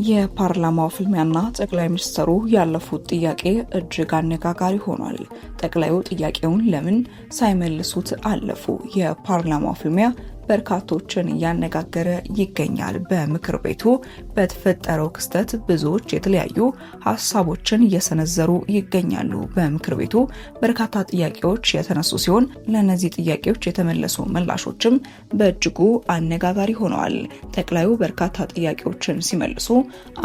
የፓርላማው ፍልሚያና ጠቅላይ ሚኒስትሩ ያለፉት ጥያቄ እጅግ አነጋጋሪ ሆኗል። ጠቅላዩ ጥያቄውን ለምን ሳይመልሱት አለፉ? የፓርላማው ፍልሚያ በርካቶችን እያነጋገረ ይገኛል። በምክር ቤቱ በተፈጠረው ክስተት ብዙዎች የተለያዩ ሀሳቦችን እየሰነዘሩ ይገኛሉ። በምክር ቤቱ በርካታ ጥያቄዎች የተነሱ ሲሆን ለእነዚህ ጥያቄዎች የተመለሱ ምላሾችም በእጅጉ አነጋጋሪ ሆነዋል። ጠቅላዩ በርካታ ጥያቄዎችን ሲመልሱ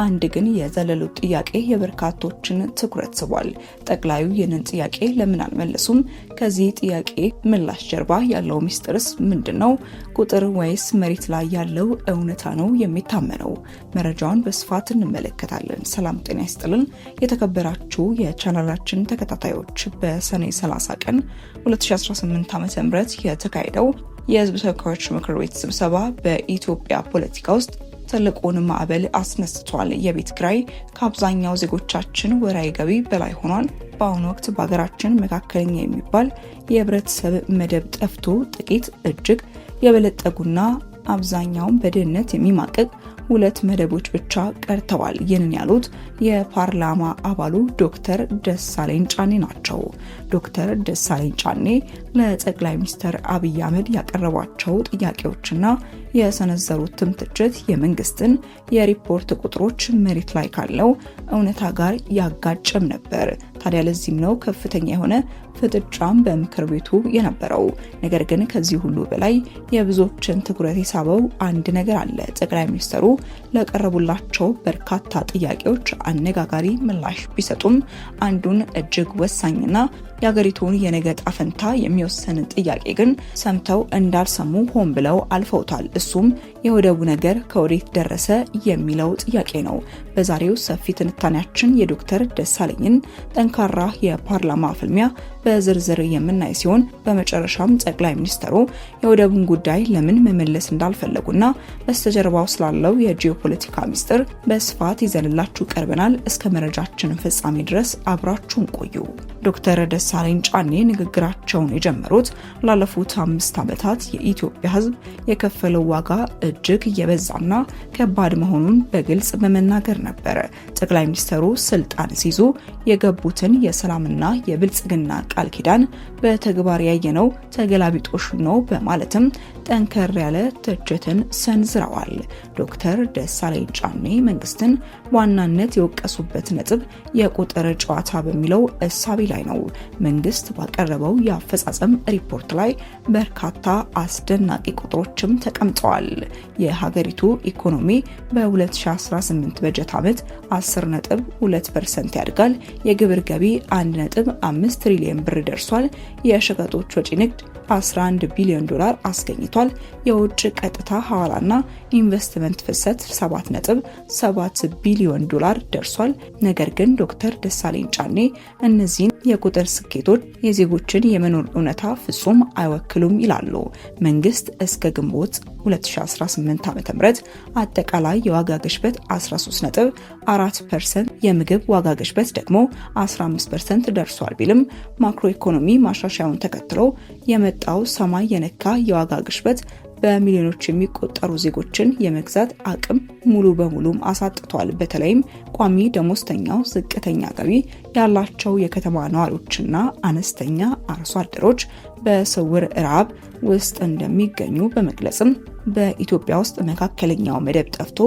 አንድ ግን የዘለሉት ጥያቄ የበርካቶችን ትኩረት ስቧል። ጠቅላዩ ይህንን ጥያቄ ለምን አልመለሱም? ከዚህ ጥያቄ ምላሽ ጀርባ ያለው ሚስጥርስ ምንድነው? ቁጥር ወይስ መሬት ላይ ያለው እውነታ ነው የሚታመነው? መረጃውን በስፋት እንመለከታለን። ሰላም ጤና ይስጥልን የተከበራችሁ የቻናላችን ተከታታዮች፣ በሰኔ 30 ቀን 2018 ዓ.ም የተካሄደው የህዝብ ተወካዮች ምክር ቤት ስብሰባ በኢትዮጵያ ፖለቲካ ውስጥ ትልቁን ማዕበል አስነስቷል። የቤት ኪራይ ከአብዛኛው ዜጎቻችን ወራዊ ገቢ በላይ ሆኗል። በአሁኑ ወቅት በሀገራችን መካከለኛ የሚባል የህብረተሰብ መደብ ጠፍቶ ጥቂት እጅግ የበለጠጉና አብዛኛውን በድህነት የሚማቀቅ ሁለት መደቦች ብቻ ቀርተዋል። ይህንን ያሉት የፓርላማ አባሉ ዶክተር ደሳለኝ ጫኔ ናቸው። ዶክተር ደሳለኝ ጫኔ ለጠቅላይ ሚኒስትር አብይ አህመድ ያቀረቧቸው ጥያቄዎችና የሰነዘሩት ትችት የመንግስትን የሪፖርት ቁጥሮች መሬት ላይ ካለው እውነታ ጋር ያጋጨም ነበር። ታዲያ ለዚህም ነው ከፍተኛ የሆነ ፍጥጫም በምክር ቤቱ የነበረው። ነገር ግን ከዚህ ሁሉ በላይ የብዙዎችን ትኩረት የሳበው አንድ ነገር አለ። ጠቅላይ ሚኒስትሩ ለቀረቡላቸው በርካታ ጥያቄዎች አነጋጋሪ ምላሽ ቢሰጡም አንዱን እጅግ ወሳኝና የሀገሪቱን የነገ ዕጣ ፈንታ የሚወስን ጥያቄ ግን ሰምተው እንዳልሰሙ ሆን ብለው አልፈውታል። እሱም የወደቡ ነገር ከወዴት ደረሰ የሚለው ጥያቄ ነው። በዛሬው ሰፊ ትንታኔያችን የዶክተር ደሳለኝን ጠንካራ የፓርላማ ፍልሚያ በዝርዝር የምናይ ሲሆን በመጨረሻም ጠቅላይ ሚኒስትሩ የወደቡን ጉዳይ ለምን መመለስ እንዳልፈለጉና በስተጀርባው ስላለው የጂኦፖለቲካ ሚስጥር በስፋት ይዘንላችሁ ቀርበናል። እስከ መረጃችን ፍጻሜ ድረስ አብራችሁን ቆዩ። ዶክተር ደሳለኝ ጫኔ ንግግራቸውን የጀመሩት ላለፉት 5 ዓመታት የኢትዮጵያ ሕዝብ የከፈለው ዋጋ እጅግ የበዛና ከባድ መሆኑን በግልጽ በመናገር ነበር። ጠቅላይ ሚኒስትሩ ስልጣን ሲይዙ የገቡትን የሰላምና የብልጽግና ቃል ኪዳን በተግባር ያየነው ተገላቢጦሽ ነው በማለትም ጠንከር ያለ ትችትን ሰንዝረዋል። ዶክተር ደሳለኝ ጫኔ መንግስትን ዋናነት የወቀሱበት ነጥብ የቁጥር ጨዋታ በሚለው እሳቤ ላይ ነው። መንግስት ባቀረበው የአፈጻጸም ሪፖርት ላይ በርካታ አስደናቂ ቁጥሮችም ተቀምጠዋል። የሀገሪቱ ኢኮኖሚ በ2018 በጀት ዓመት 10.2% ያድጋል። የግብር ገቢ 1.5 ትሪሊዮን ብር ደርሷል። የሸቀጦች ወጪ ንግድ 11 ቢሊዮን ዶላር አስገኝቷል። የውጭ ቀጥታ ሐዋላና ኢንቨስትመንት ፍሰት 7.7 ቢሊዮን ዶላር ደርሷል። ነገር ግን ዶክተር ደሳለኝ ጫኔ እነዚህን የቁጥር ስኬቶች የዜጎችን የመኖር እውነታ ፍጹም አይወክሉም ይላሉ። መንግስት እስከ ግንቦት 2018 ዓ.ም አጠቃላይ የዋጋ ግሽበት 13.4%፣ የምግብ ዋጋ ግሽበት ደግሞ 15% ደርሷል ቢልም ማክሮ ኢኮኖሚ ማሻሻያውን ተከትሎ የመጣው ሰማይ የነካ የዋጋ ግሽበት በሚሊዮኖች የሚቆጠሩ ዜጎችን የመግዛት አቅም ሙሉ በሙሉ አሳጥቷል። በተለይም ቋሚ ደሞዝተኛው፣ ዝቅተኛ ገቢ ያላቸው የከተማ ነዋሪዎችና አነስተኛ አርሶ አደሮች በስውር ረሃብ ውስጥ እንደሚገኙ በመግለጽም በኢትዮጵያ ውስጥ መካከለኛው መደብ ጠፍቶ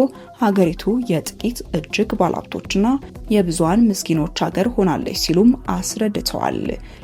ሀገሪቱ የጥቂት እጅግ ባለሀብቶችና የብዙሃን ምስኪኖች ሀገር ሆናለች ሲሉም አስረድተዋል።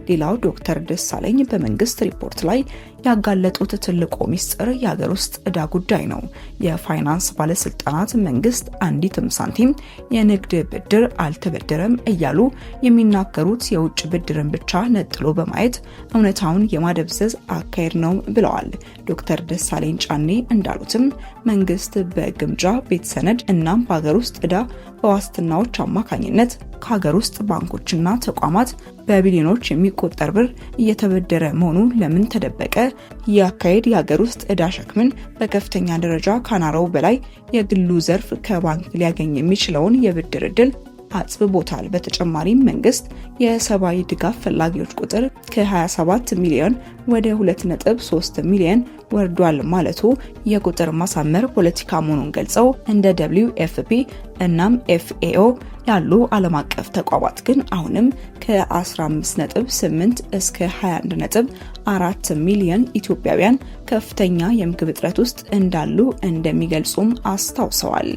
ሌላው ዶክተር ደሳለኝ በመንግስት ሪፖርት ላይ ያጋለጡት ትልቁ ሚስጥር የሀገር ውስጥ ዕዳ ጉዳይ ነው። የፋይናንስ ባለስልጣናት መንግስት አንዲትም ሳንቲም የንግድ ብድር አልተበደረም እያሉ የሚናገሩት የውጭ ብድርን ብቻ ነጥሎ በማየት እውነታውን የማደብዘዝ አካሄድ ነው ብለዋል። ዶክተር ደሳለኝ ጫኔ እንዳሉትም መንግስት በግምጃ ቤት ሰነድ እናም በሀገር ውስጥ ዕዳ በዋስትናዎች አማካኝነት ከሀገር ውስጥ ባንኮችና ተቋማት በቢሊዮኖች የሚቆጠር ብር እየተበደረ መሆኑ ለምን ተደበቀ? ይህ አካሄድ የሀገር ውስጥ ዕዳ ሸክምን በከፍተኛ ደረጃ ካናረው በላይ የግሉ ዘርፍ ከባንክ ሊያገኝ የሚችለውን የብድር ዕድል አጽብቦታል። በተጨማሪም መንግስት የሰብአዊ ድጋፍ ፈላጊዎች ቁጥር ከ27 ሚሊዮን ወደ 2.3 ሚሊዮን ወርዷል ማለቱ የቁጥር ማሳመር ፖለቲካ መሆኑን ገልጸው እንደ WFP እናም FAO ያሉ ዓለም አቀፍ ተቋማት ግን አሁንም ከ15.8 እስከ 21.4 ሚሊዮን ኢትዮጵያውያን ከፍተኛ የምግብ እጥረት ውስጥ እንዳሉ እንደሚገልጹም አስታውሰዋል።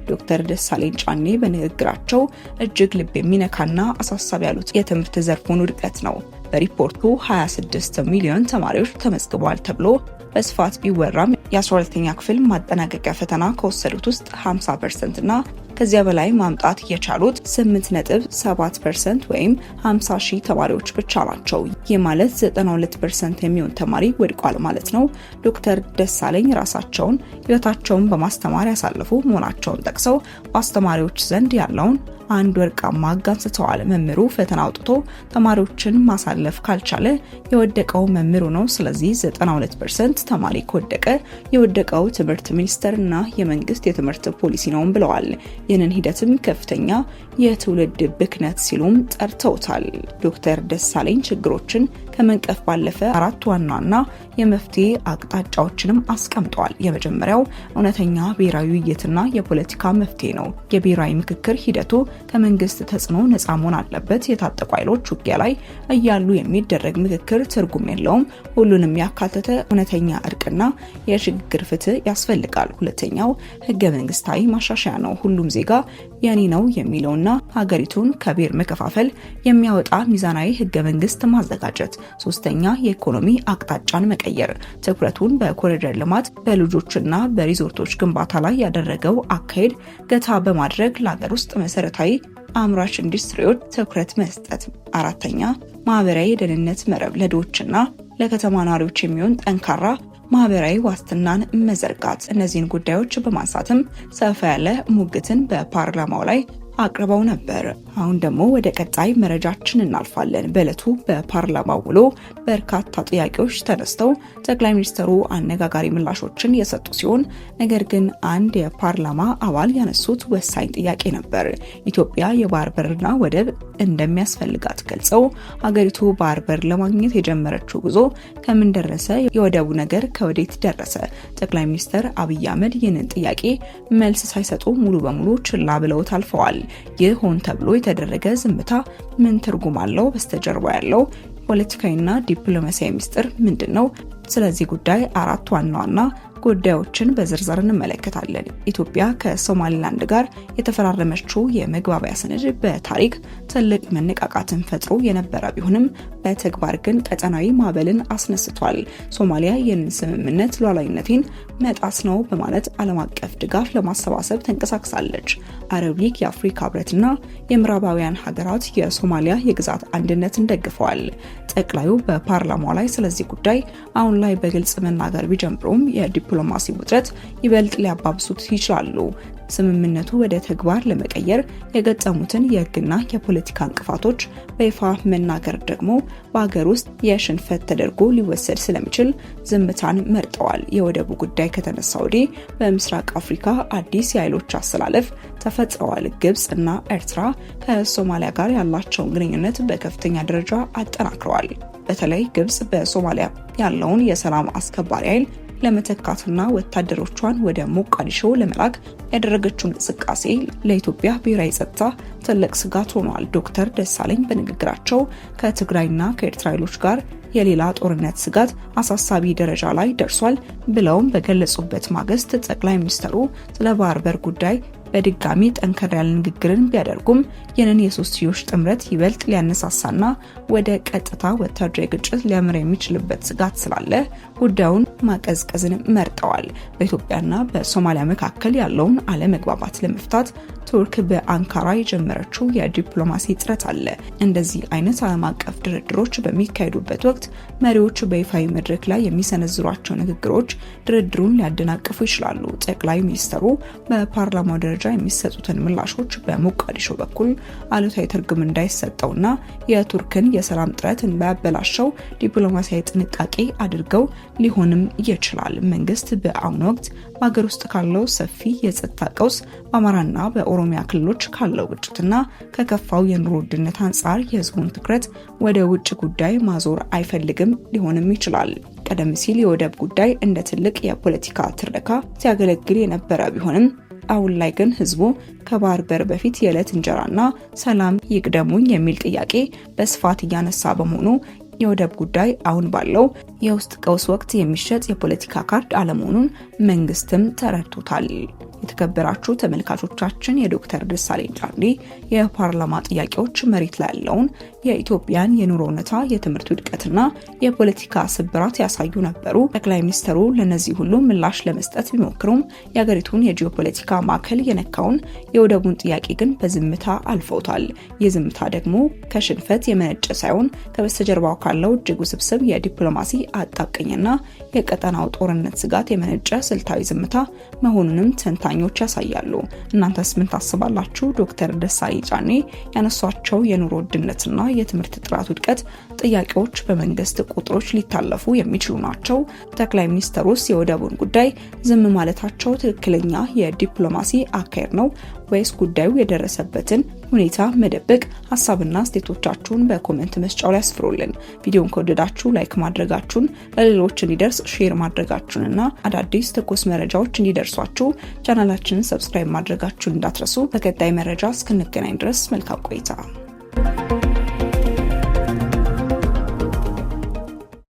ዶክተር ደሳለኝ ጫኔ በንግግራቸው እጅግ ልብ የሚነካና አሳሳቢ ያሉት የትምህርት ዘርፉን ውድቀት ነው። በሪፖርቱ 26 ሚሊዮን ተማሪዎች ተመዝግበዋል ተብሎ በስፋት ቢወራም የ12ኛ ክፍል ማጠናቀቂያ ፈተና ከወሰዱት ውስጥ 50% እና ከዚያ በላይ ማምጣት የቻሉት 8.7% ወይም 50 ሺህ ተማሪዎች ብቻ ናቸው። ይህ ማለት 92% የሚሆን ተማሪ ወድቋል ማለት ነው። ዶክተር ደሳለኝ ራሳቸውን ሕይወታቸውን በማስተማር ያሳለፉ መሆናቸውን ጠቅሰው በአስተማሪዎች ዘንድ ያለውን አንድ ወርቃማ ሕግ አንስተዋል። መምህሩ ፈተና አውጥቶ ተማሪዎችን ማሳለፍ ካልቻለ የወደቀው መምህሩ ነው። ስለዚህ 92% ተማሪ ከወደቀ የወደቀው ትምህርት ሚኒስቴርና የመንግስት የትምህርት ፖሊሲ ነው ብለዋል። ይህንን ሂደትም ከፍተኛ የትውልድ ብክነት ሲሉም ጠርተውታል። ዶክተር ደሳለኝ ችግሮችን ከመንቀፍ ባለፈ 4 ዋና የመፍትሄ አቅጣጫዎችንም አስቀምጠዋል። የመጀመሪያው እውነተኛ ብሔራዊ ውይይትና የፖለቲካ መፍትሄ ነው። የብሔራዊ ምክክር ሂደቱ ከመንግስት ተጽዕኖ ነፃ መሆን አለበት። የታጠቁ ኃይሎች ውጊያ ላይ እያሉ የሚደረግ ምክክር ትርጉም የለውም። ሁሉንም ያካተተ እውነተኛ እርቅና የሽግግር ፍትህ ያስፈልጋል። ሁለተኛው ህገ መንግስታዊ ማሻሻያ ነው። ሁሉም ዜጋ የኔ ነው የሚለውና ሀገሪቱን ከብሔር መከፋፈል የሚያወጣ ሚዛናዊ ህገ መንግስት ማዘጋጀት። ሶስተኛ የኢኮኖሚ አቅጣጫን መቀየር። ትኩረቱን በኮሪደር ልማት በልጆችና በሪዞርቶች ግንባታ ላይ ያደረገው አካሄድ ገታ በማድረግ ለሀገር ውስጥ መሰረታዊ አምራች ኢንዱስትሪዎች ትኩረት መስጠት። አራተኛ ማህበራዊ የደህንነት መረብ ለድሆችና ለከተማ ነዋሪዎች የሚሆን ጠንካራ ማህበራዊ ዋስትናን መዘርጋት። እነዚህን ጉዳዮች በማንሳትም ሰፋ ያለ ሙግትን በፓርላማው ላይ አቅርበው ነበር። አሁን ደግሞ ወደ ቀጣይ መረጃችን እናልፋለን። በዕለቱ በፓርላማው ውሎ በርካታ ጥያቄዎች ተነስተው ጠቅላይ ሚኒስትሩ አነጋጋሪ ምላሾችን የሰጡ ሲሆን ነገር ግን አንድ የፓርላማ አባል ያነሱት ወሳኝ ጥያቄ ነበር። ኢትዮጵያ የባህር በርና ወደብ እንደሚያስፈልጋት ገልጸው ሀገሪቱ ባህር በር ለማግኘት የጀመረችው ጉዞ ከምን ደረሰ? የወደቡ ነገር ከወዴት ደረሰ? ጠቅላይ ሚኒስትር አብይ አህመድ ይህንን ጥያቄ መልስ ሳይሰጡ ሙሉ በሙሉ ችላ ብለው ታልፈዋል። ይህ ሆን ተብሎ የተደረገ ዝምታ ምን ትርጉም አለው? በስተጀርባ ያለው ፖለቲካዊና ዲፕሎማሲያዊ ሚስጥር ምንድነው? ስለዚህ ጉዳይ 4 ዋና ጉዳዮችን በዝርዝር እንመለከታለን። ኢትዮጵያ ከሶማሊላንድ ጋር የተፈራረመችው የመግባቢያ ሰነድ በታሪክ ትልቅ መነቃቃትን ፈጥሮ የነበረ ቢሆንም በተግባር ግን ቀጠናዊ ማዕበልን አስነስቷል። ሶማሊያ ይህንን ስምምነት ሉዓላዊነቴን መጣስ ነው በማለት ዓለም አቀፍ ድጋፍ ለማሰባሰብ ተንቀሳቅሳለች። አረብ ሊግ፣ የአፍሪካ ህብረትና የምዕራባውያን ሀገራት የሶማሊያ የግዛት አንድነትን ደግፈዋል። ጠቅላዩ በፓርላማው ላይ ስለዚህ ጉዳይ አሁን ላይ በግልጽ መናገር ቢጀምሩም የዲፕሎማሲ ውጥረት ይበልጥ ሊያባብሱት ይችላሉ። ስምምነቱ ወደ ተግባር ለመቀየር የገጠሙትን የህግና የፖለቲካ እንቅፋቶች በይፋ መናገር ደግሞ በሀገር ውስጥ የሽንፈት ተደርጎ ሊወሰድ ስለሚችል ዝምታን መርጠዋል። የወደቡ ጉዳይ ከተነሳ ወዲህ በምስራቅ አፍሪካ አዲስ የኃይሎች አሰላለፍ ተፈጥረዋል። ግብጽ እና ኤርትራ ከሶማሊያ ጋር ያላቸውን ግንኙነት በከፍተኛ ደረጃ አጠናክረዋል። በተለይ ግብጽ በሶማሊያ ያለውን የሰላም አስከባሪ ኃይል ለመተካትና ወታደሮቿን ወደ ሞቃዲሾ ለመላክ ያደረገችው እንቅስቃሴ ለኢትዮጵያ ብሔራዊ ጸጥታ ትልቅ ስጋት ሆኗል። ዶክተር ደሳለኝ በንግግራቸው ከትግራይና ከኤርትራ ኃይሎች ጋር የሌላ ጦርነት ስጋት አሳሳቢ ደረጃ ላይ ደርሷል ብለውም በገለጹበት ማግስት ጠቅላይ ሚኒስትሩ ስለ ባህር በር ጉዳይ በድጋሚ ጠንከር ያለ ንግግርን ቢያደርጉም ይህንን የሶስትዮሽ ጥምረት ይበልጥ ሊያነሳሳና ወደ ቀጥታ ወታደራዊ ግጭት ሊያመራ የሚችልበት ስጋት ስላለ ጉዳዩን ማቀዝቀዝን መርጠዋል። በኢትዮጵያና በሶማሊያ መካከል ያለውን አለመግባባት ለመፍታት ቱርክ በአንካራ የጀመረችው የዲፕሎማሲ ጥረት አለ። እንደዚህ አይነት ዓለም አቀፍ ድርድሮች በሚካሄዱበት ወቅት መሪዎች በይፋዊ መድረክ ላይ የሚሰነዝሯቸው ንግግሮች ድርድሩን ሊያደናቅፉ ይችላሉ። ጠቅላይ ሚኒስትሩ በፓርላማው ደረጃ ደረጃ የሚሰጡትን ምላሾች በሞቃዲሾ በኩል አሉታዊ ትርጉም እንዳይሰጠውና የቱርክን የሰላም ጥረት እንዳያበላሸው ዲፕሎማሲያዊ ጥንቃቄ አድርገው ሊሆንም ይችላል። መንግስት በአሁኑ ወቅት በሀገር ውስጥ ካለው ሰፊ የጸጥታ ቀውስ፣ በአማራና በኦሮሚያ ክልሎች ካለው ግጭትና ከከፋው የኑሮ ውድነት አንጻር የህዝቡን ትኩረት ወደ ውጭ ጉዳይ ማዞር አይፈልግም ሊሆንም ይችላል። ቀደም ሲል የወደብ ጉዳይ እንደ ትልቅ የፖለቲካ ትረካ ሲያገለግል የነበረ ቢሆንም አሁን ላይ ግን ህዝቡ ከባህር በር በፊት የዕለት እንጀራና ሰላም ይቅደሙኝ የሚል ጥያቄ በስፋት እያነሳ በመሆኑ የወደብ ጉዳይ አሁን ባለው የውስጥ ቀውስ ወቅት የሚሸጥ የፖለቲካ ካርድ አለመሆኑን መንግስትም ተረድቶታል። የተከበራችሁ ተመልካቾቻችን የዶክተር ደሳለኝ ጫኔ የፓርላማ ጥያቄዎች መሬት ላይ ያለውን የኢትዮጵያን የኑሮ ሁኔታ፣ የትምህርት ውድቀትና የፖለቲካ ስብራት ያሳዩ ነበሩ። ጠቅላይ ሚኒስትሩ ለነዚህ ሁሉ ምላሽ ለመስጠት ቢሞክሩም የሀገሪቱን የጂኦፖለቲካ ማዕከል የነካውን የወደቡን ጥያቄ ግን በዝምታ አልፈውታል። የዝምታ ደግሞ ከሽንፈት የመነጨ ሳይሆን ከበስተጀርባው ካለው እጅግ ውስብስብ የዲፕሎማሲ አጣብቂኝና የቀጠናው ጦርነት ስጋት የመነጨ ስልታዊ ዝምታ መሆኑንም ተንታኞች ያሳያሉ። እናንተስ ምን ታስባላችሁ? ዶክተር ደሳለኝ ጫኔ ያነሷቸው የኑሮ ውድነትና የትምህርት ጥራት ውድቀት ጥያቄዎች በመንግስት ቁጥሮች ሊታለፉ የሚችሉ ናቸው? ጠቅላይ ሚኒስትሩስ የወደቡን ጉዳይ ዝም ማለታቸው ትክክለኛ የዲፕሎማሲ አካሄድ ነው ወይስ ጉዳዩ የደረሰበትን ሁኔታ መደበቅ? ሐሳብና አስተያየቶቻችሁን በኮሜንት መስጫው ላይ አስፍሩልን። ቪዲዮውን ከወደዳችሁ ላይክ ማድረጋችሁን፣ ለሌሎች እንዲደርስ ሼር ማድረጋችሁንና አዳዲስ ትኩስ መረጃዎች እንዲደርሷችሁ ቻናላችንን ሰብስክራይብ ማድረጋችሁን እንዳትረሱ። በቀጣይ መረጃ እስክንገናኝ ድረስ መልካም ቆይታ።